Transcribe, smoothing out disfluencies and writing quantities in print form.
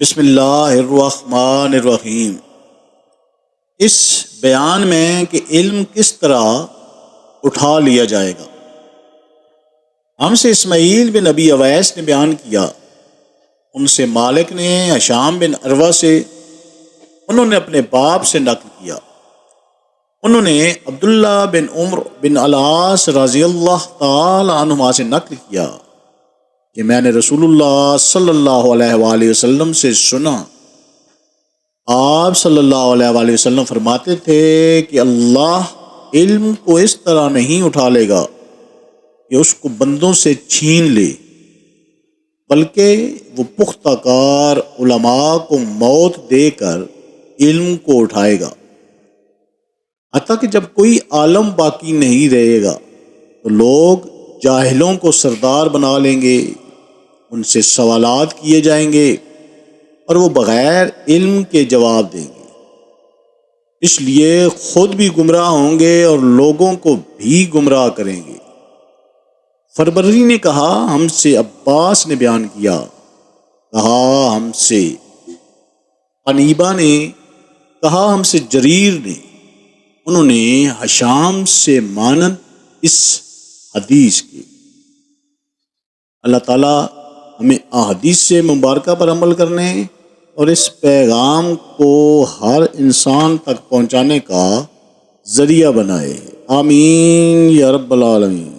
بسم اللہ الرحمن الرحیم۔ اس بیان میں کہ علم کس طرح اٹھا لیا جائے گا، ہم سے اسماعیل بن ابی اویس نے بیان کیا، ان سے مالک نے ہشام بن عروہ سے، انہوں نے اپنے باپ سے نقل کیا، انہوں نے عبداللہ بن عمر بن العاص رضی اللہ تعالی عنہما سے نقل کیا کہ میں نے رسول اللہ صلی اللہ علیہ وآلہ وسلم سے سنا، آپ صلی اللہ علیہ وآلہ وسلم فرماتے تھے کہ اللہ علم کو اس طرح نہیں اٹھا لے گا کہ اس کو بندوں سے چھین لے، بلکہ وہ پختہ کار علماء کو موت دے کر علم کو اٹھائے گا، حتیٰ کہ جب کوئی عالم باقی نہیں رہے گا تو لوگ جاہلوں کو سردار بنا لیں گے، ان سے سوالات کیے جائیں گے اور وہ بغیر علم کے جواب دیں گے، اس لیے خود بھی گمراہ ہوں گے اور لوگوں کو بھی گمراہ کریں گے۔ فربری نے کہا ہم سے عباس نے بیان کیا، کہا ہم سے قنیبہ نے، کہا ہم سے جریر نے، انہوں نے ہشام سے مانند اس حدیث کی۔ اللہ تعالیٰ ہمیں احادیث سے مبارکہ پر عمل کرنے اور اس پیغام کو ہر انسان تک پہنچانے کا ذریعہ بنائے، آمین یا رب العالمین۔